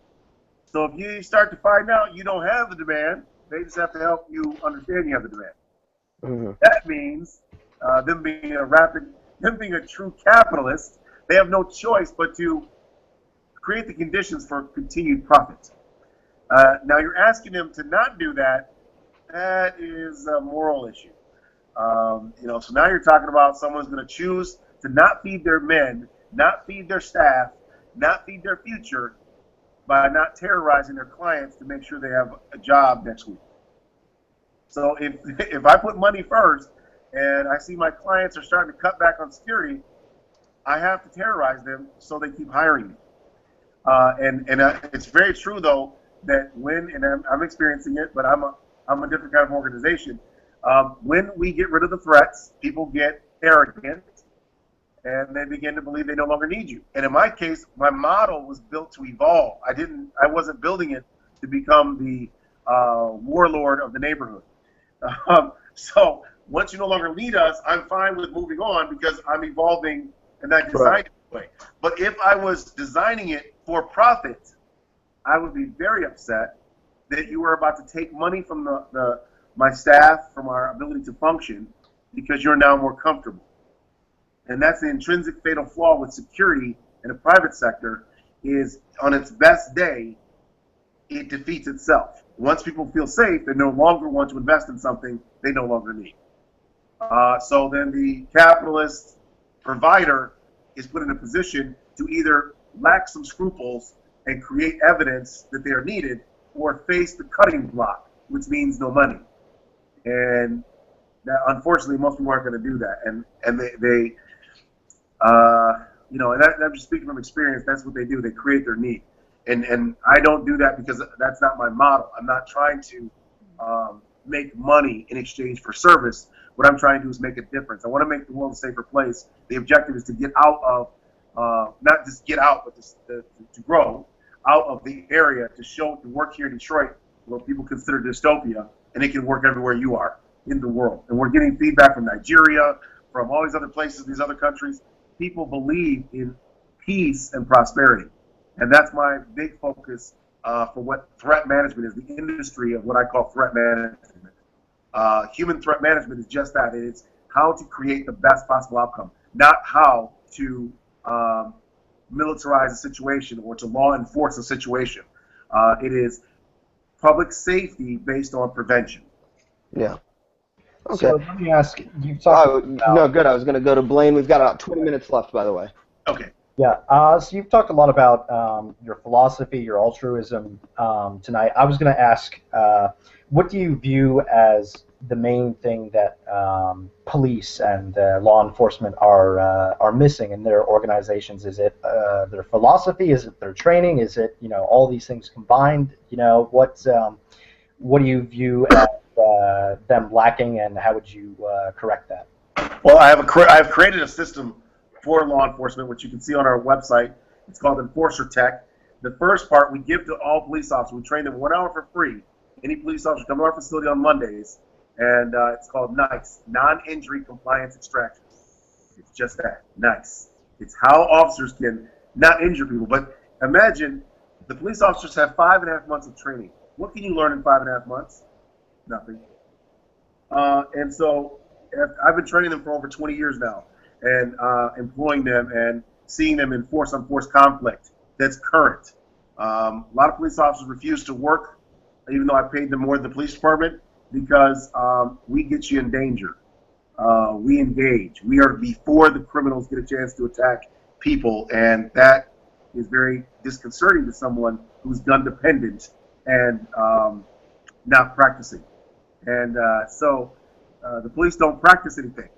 So if you start to find out you don't have the demand, they just have to help you understand you have the demand. Mm-hmm. That means them being a true capitalist, they have no choice but to create the conditions for continued profit. Now you're asking them to not do that. That is a moral issue. So now you're talking about someone's going to choose to not feed their men, not feed their staff, not feed their future by not terrorizing their clients to make sure they have a job next week. So if I put money first and I see my clients are starting to cut back on security, I have to terrorize them so they keep hiring me. It's very true though that I'm experiencing it, but I'm a different kind of organization. When we get rid of the threats, people get arrogant and they begin to believe they no longer need you. And in my case, my model was built to evolve. I wasn't building it to become the warlord of the neighborhood. So once you no longer lead us, I'm fine with moving on because I'm evolving in that design Right. way. But if I was designing it for profit, I would be very upset that you were about to take money from my staff, from our ability to function, because you're now more comfortable. And that's the intrinsic fatal flaw with security in the private sector is on its best day, it defeats itself. Once people feel safe, they no longer want to invest in something they no longer need. So then the capitalist provider is put in a position to either lack some scruples and create evidence that they are needed or face the cutting block, which means no money. And that, unfortunately, most people aren't going to do that. And they you know, and I'm just speaking from experience, that's what they do. They create their need. And I don't do that because that's not my model. I'm not trying to make money in exchange for service. What I'm trying to do is make a difference. I want to make the world a safer place. The objective is to get out of, not just get out, but to grow out of the area, to work here in Detroit, where people consider dystopia, and it can work everywhere you are in the world. And we're getting feedback from Nigeria, from all these other places, these other countries. People believe in peace and prosperity. And that's my big focus for what threat management is, the industry of what I call threat management. Human threat management is just that. It's how to create the best possible outcome, not how to militarize a situation or to law enforce a situation. It is public safety based on prevention. Yeah. Okay. So let me ask, you talked about, no, good. I was going to go to Blaine. We've got about 20 minutes left, by the way. Okay. yeah, so you've talked a lot about your philosophy, your altruism tonight. I was going to ask, what do you view as the main thing that police and law enforcement are missing in their organizations? Is it their philosophy? Is it their training? Is it, you know, all these things combined? You know, what do you view as them lacking, and how would you correct that? Well, I've created a system for law enforcement, which you can see on our website. It's called Enforcer Tech. The first part we give to all police officers. We train them 1 hour for free. Any police officer come to our facility on Mondays, and it's called NICE, Non-Injury Compliance Extraction. It's just that, NICE. It's how officers can not injure people. But imagine the police officers have 5.5 months of training. What can you learn in 5.5 months? Nothing. And so I've been training them for over 20 years now, and employing them and seeing them in force-on-force conflict that's current. A lot of police officers refuse to work, even though I paid them more than the police department, because we get you in danger. We engage. We are before the criminals get a chance to attack people, and that is very disconcerting to someone who's gun dependent and not practicing. And so the police don't practice anything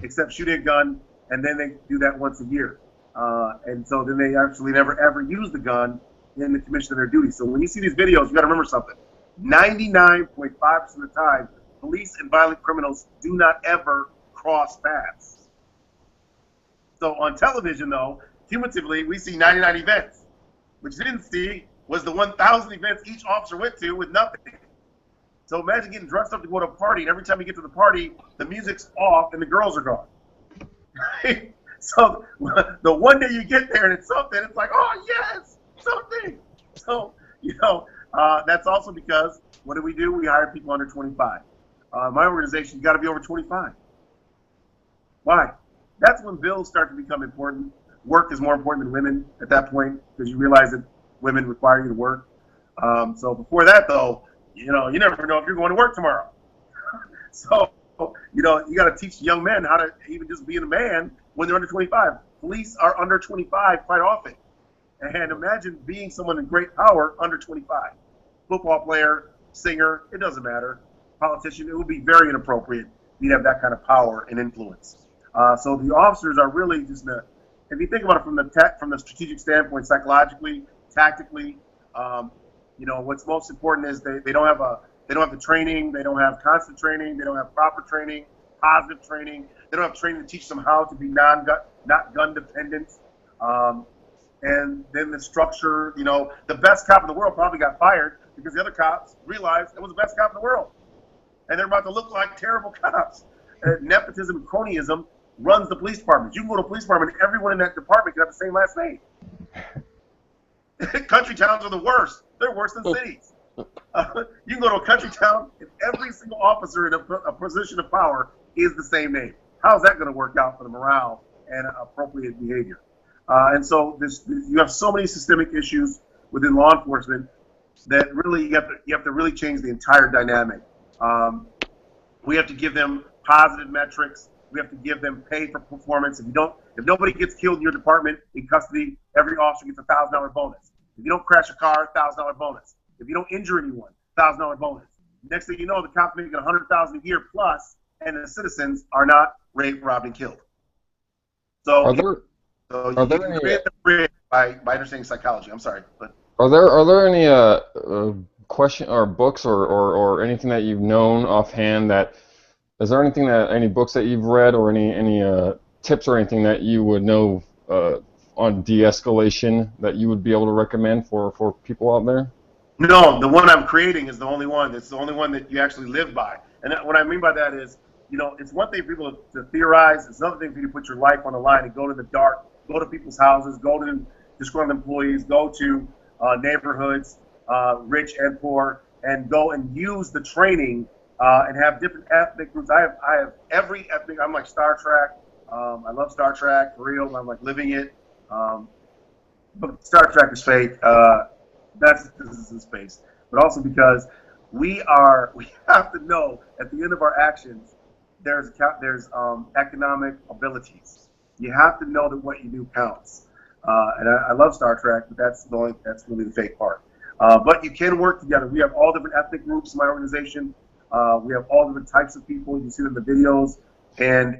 except shooting a gun, and then they do that once a year. And so then they actually never ever use the gun in the commission of their duty. So when you see these videos, you got to remember something. 99.5% of the time, police and violent criminals do not ever cross paths. So on television, though, cumulatively, we see 99 events. What you didn't see was the 1,000 events each officer went to with nothing. So imagine getting dressed up to go to a party, and every time you get to the party, the music's off and the girls are gone. So the one day you get there and it's something, it's like, oh, yes, something. So, you know, that's also because, what do? We hire people under 25. My organization, you got to be over 25. Why? That's when bills start to become important. Work is more important than women at that point, because you realize that women require you to work. So before that, though, you know, you never know if you're going to work tomorrow. So, you know, you got to teach young men how to even just be a man when they're under 25. Police are under 25 quite often. And imagine being someone in great power under 25. Football player, singer, it doesn't matter. Politician, it would be very inappropriate if you have that kind of power and influence. So the officers are really just, if you think about it from the strategic standpoint, psychologically, tactically, you know, what's most important is they don't have the training, they don't have constant training, they don't have proper training, positive training, they don't have training to teach them how to be not gun dependent. And then the structure, you know, the best cop in the world probably got fired because the other cops realized it was the best cop in the world. and they're about to look like terrible cops. Nepotism and cronyism runs the police department. You can go to a police department, and everyone in that department can have the same last name. Country towns are the worst. They're worse than cities. You can go to a country town, and every single officer in a position of power is the same name. How's that going to work out for the morale and appropriate behavior? And so you have so many systemic issues within law enforcement that really you have to really change the entire dynamic. We have to give them positive metrics. We have to give them pay for performance. If nobody gets killed in your department in custody, every officer gets a $1,000 bonus. If you don't crash a car, $1,000 bonus. If you don't injure anyone, $1,000 bonus. Next thing you know, the cops making $100,000 a year plus, and the citizens are not raped, robbed, and killed. So, you can create the bridge by understanding psychology. I'm sorry, but are there any question or books or anything that you've known offhand that is there any books that you've read or any tips or anything that you would know on de-escalation that you would be able to recommend for people out there? No, the one I'm creating is the only one. It's the only one that you actually live by. And what I mean by that is, it's one thing for people to theorize. It's another thing for you to put your life on the line and go to the dark, go to people's houses, go to disgruntled employees, go to neighborhoods, rich and poor, and go and use the training and have different ethnic groups. I have every ethnic. I'm like Star Trek. I love Star Trek for real. I'm like living it. But Star Trek is fake. This is space. But also because we have to know at the end of our actions, there's economic abilities. You have to know that what you do counts. And I love Star Trek, but that's really the fake part. But you can work together. We have all different ethnic groups in my organization. We have all different types of people. You see them in the videos. And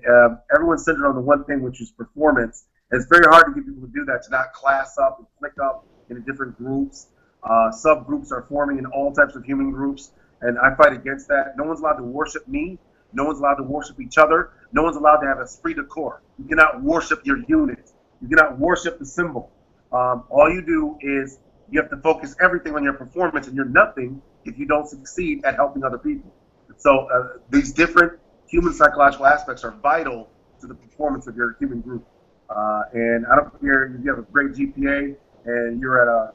everyone's centered on the one thing, which is performance. And it's very hard to get people to do that, to not class up and click up into different groups. Subgroups are forming in all types of human groups. And I fight against that. No one's allowed to worship me. No one's allowed to worship each other. No one's allowed to have esprit de corps. You cannot worship your unit. You cannot worship the symbol. All you do is you have to focus everything on your performance, and you're nothing if you don't succeed at helping other people. So these different human psychological aspects are vital to the performance of your human group. And I don't care if you have a great GPA and you're at a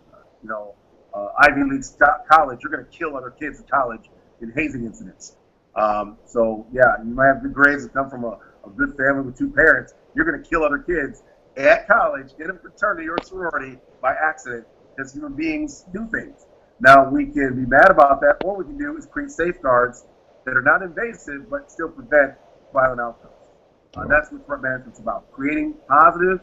Ivy League college, you're going to kill other kids in college in hazing incidents. So yeah, you might have good grades that come from a good family with two parents. You're going to kill other kids at college in a fraternity or a sorority by accident, because human beings do things. Now, we can be mad about that. What we can do is create safeguards that are not invasive but still prevent violent outcomes. That's what threat management's about: creating positive,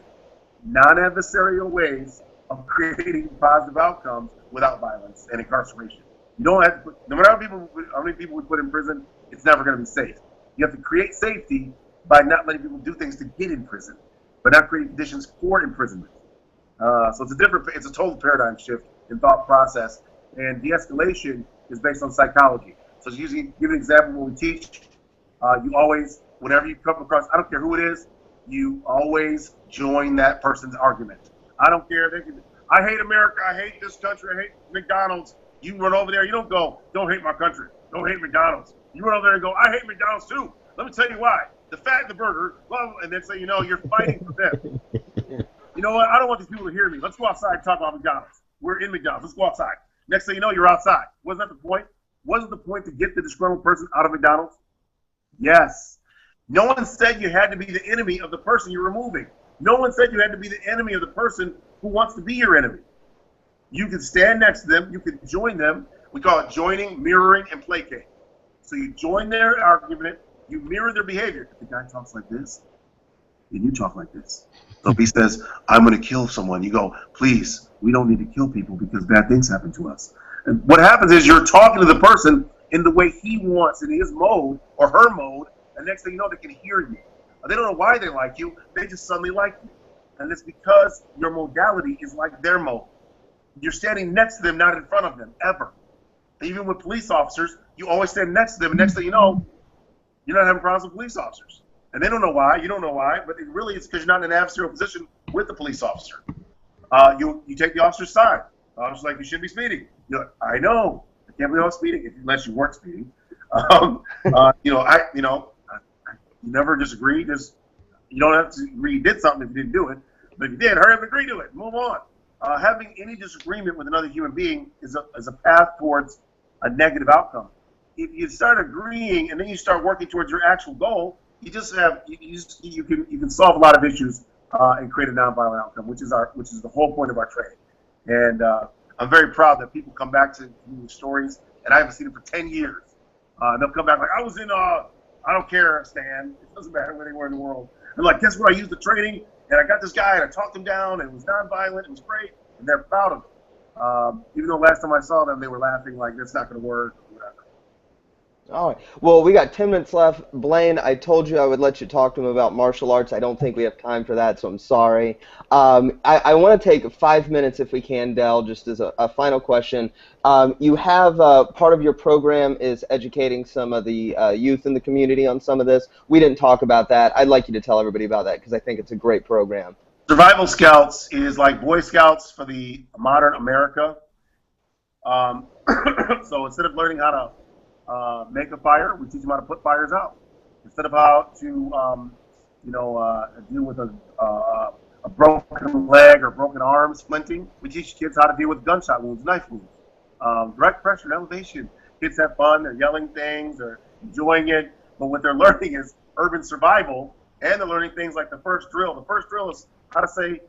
non-adversarial ways of creating positive outcomes without violence and incarceration. You don't have to put, no matter how many people we put in prison, it's never going to be safe. You have to create safety by not letting people do things to get in prison, but not creating conditions for imprisonment. So it's a total paradigm shift in thought process, and de-escalation is based on psychology. So give an example of what we teach. You always, whenever you come across, I don't care who it is, you always join that person's argument. I don't care. I hate America. I hate this country. I hate McDonald's. You run over there. You don't go, don't hate my country. Don't hate McDonald's. You run over there and go, I hate McDonald's too. Let me tell you why. The fat in the burger, blah, blah, and then say, you're fighting for them. You know what? I don't want these people to hear me. Let's go outside and talk about McDonald's. We're in McDonald's. Let's go outside. Next thing you know, you're outside. Wasn't that the point? Wasn't the point to get the disgruntled person out of McDonald's? Yes. No one said you had to be the enemy of the person you're removing. No one said you had to be the enemy of the person who wants to be your enemy. You can stand next to them. You can join them. We call it joining, mirroring, and placate. So you join their argument. You mirror their behavior. If the guy talks like this, then you talk like this. So if he says, I'm going to kill someone, you go, please, we don't need to kill people because bad things happen to us. And what happens is you're talking to the person in the way he wants, in his mode or her mode, and next thing you know, they can hear you. They don't know why they like you. They just suddenly like you. And it's because your modality is like their mode. You're standing next to them, not in front of them, ever. Even with police officers, you always stand next to them, and next thing you know, you're not having problems with police officers. And they don't know why, you don't know why, but it really is because you're not in an adversarial position with the police officer. You take the officer's side. The officer's like, you shouldn't be speeding. You're like, I know. I can't believe I was speeding, unless you weren't speeding. You never disagree. Just you don't have to agree you did something if you didn't do it. But if you did, hurry up and agree to it. Move on. Having any disagreement with another human being is a path towards a negative outcome. If you start agreeing and then you start working towards your actual goal, you can solve a lot of issues and create a nonviolent outcome, which is the whole point of our training. And I'm very proud that people come back to me with stories, and I haven't seen them for 10 years. They'll come back like, I was in I don't care, Stan. It doesn't matter anywhere in the world. And like, guess what? I used the training, and I got this guy, and I talked him down, and it was nonviolent. It was great, and they're proud of it. Even though last time I saw them, they were laughing like, that's not going to work, or whatever. All right. Well, we got 10 minutes left. Blaine, I told you I would let you talk to him about martial arts. I don't think we have time for that, so I'm sorry. I want to take 5 minutes, if we can, Del, just as a final question. You have part of your program is educating some of the youth in the community on some of this. We didn't talk about that. I'd like you to tell everybody about that because I think it's a great program. Survival Scouts is like Boy Scouts for the modern America. So instead of learning how to make a fire, we teach them how to put fires out. Instead of how to, deal with a broken leg or broken arm, splinting, we teach kids how to deal with gunshot wounds, knife wounds. Direct pressure and elevation. Kids have fun, they're yelling things, they're enjoying it, but what they're learning is urban survival, and they're learning things like the first drill. The first drill is how to say,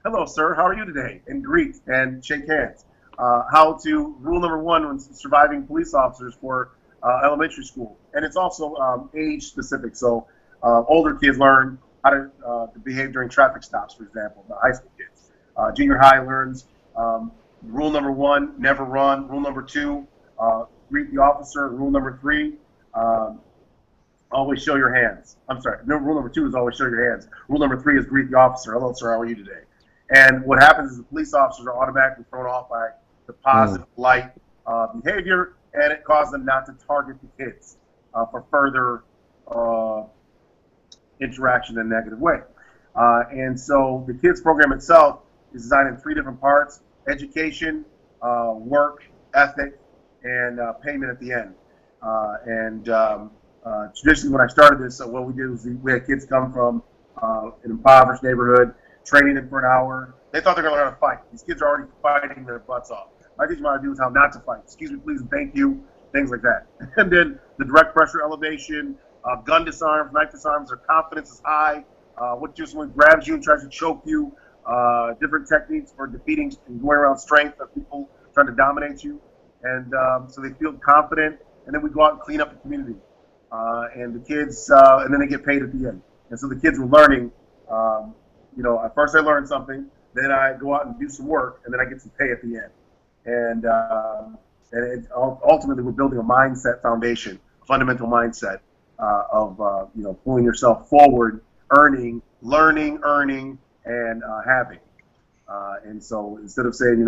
hello, sir, how are you today? And greet and shake hands. How to, rule number one when surviving police officers for elementary school. And it's also age specific. So older kids learn how to behave during traffic stops, for example, the high school kids. Junior high learns rule number one, never run. Rule number two, greet the officer. Rule number three, always show your hands. I'm sorry, rule number two is always show your hands. Rule number three is greet the officer. Hello, sir, how are you today? And what happens is the police officers are automatically thrown off by the positive light behavior, and it causes them not to target the kids for further interaction in a negative way. And so the kids program itself is designed in 3 different parts: education, work, ethic, and payment at the end. Traditionally, when I started this, what we did was we had kids come from an impoverished neighborhood, training them for an hour. They thought they were going to learn how to fight. These kids are already fighting their butts off. I teach them how to do is how not to fight. Excuse me, please, and thank you, things like that. And then the direct pressure elevation, gun disarms, knife disarms, their confidence is high. What if someone grabs you and tries to choke you? Different techniques for defeating and going around strength of people trying to dominate you. And so they feel confident, and then we go out and clean up the community. And the kids, and then they get paid at the end. And so the kids were learning, at first I learned something, then I go out and do some work, and then I get some pay at the end. And ultimately, we're building a mindset foundation, fundamental mindset of pulling yourself forward, earning, learning, and having. And so instead of saying,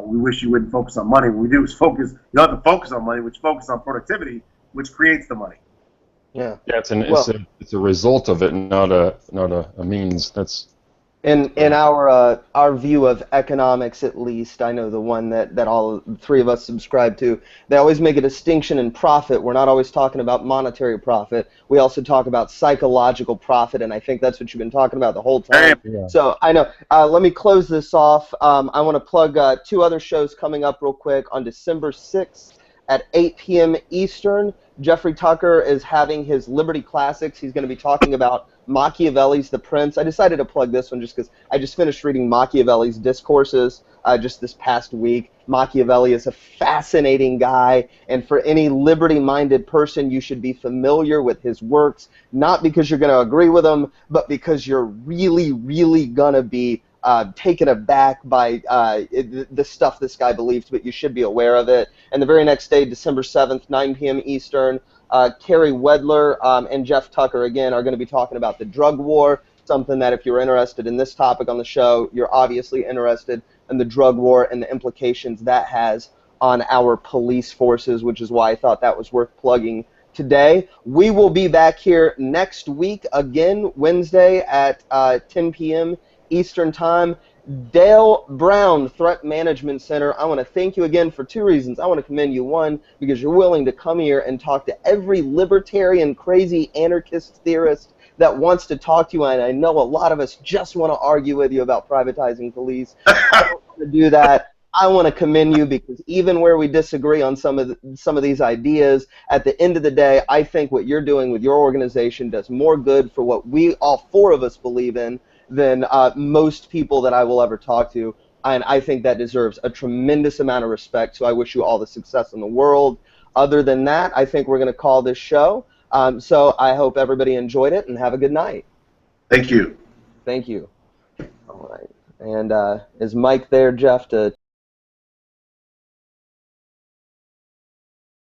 we wish you wouldn't focus on money, what we do is focus. You don't have to focus on money, which focus on productivity, which creates the money. Yeah. Yeah, it's a result of it, not a means. That's. In our view of economics, at least, I know the one that all 3 of us subscribe to, they always make a distinction in profit. We're not always talking about monetary profit. We also talk about psychological profit, and I think that's what you've been talking about the whole time. Yeah. So I know. Let me close this off. I want to plug 2 other shows coming up real quick on December 6th at 8 p.m. Eastern. Jeffrey Tucker is having his Liberty Classics. He's going to be talking about Machiavelli's The Prince. I decided to plug this one just because I just finished reading Machiavelli's Discourses just this past week. Machiavelli is a fascinating guy, and for any liberty-minded person, you should be familiar with his works, not because you're going to agree with him, but because you're really, really going to be taken aback by the stuff this guy believes, but you should be aware of it. And the very next day, December 7th, 9 p.m. Eastern, Carrie Wedler and Jeff Tucker, again, are going to be talking about the drug war, something that if you're interested in this topic on the show, you're obviously interested in the drug war and the implications that has on our police forces, which is why I thought that was worth plugging today. We will be back here next week, again, Wednesday at 10 p.m. Eastern Time. Dale Brown, Threat Management Center, I want to thank you again for two reasons. I want to commend you, one, because you're willing to come here and talk to every libertarian, crazy anarchist theorist that wants to talk to you, and I know a lot of us just want to argue with you about privatizing police. I don't want to do that. I want to commend you because even where we disagree on some of these ideas, at the end of the day, I think what you're doing with your organization does more good for what we, all four of us, believe in than most people that I will ever talk to. And I think that deserves a tremendous amount of respect, so I wish you all the success in the world. Other than that, I think we're going to call this show. So I hope everybody enjoyed it, and have a good night. Thank you. Thank you. All right. And is Mike there, Jeff, to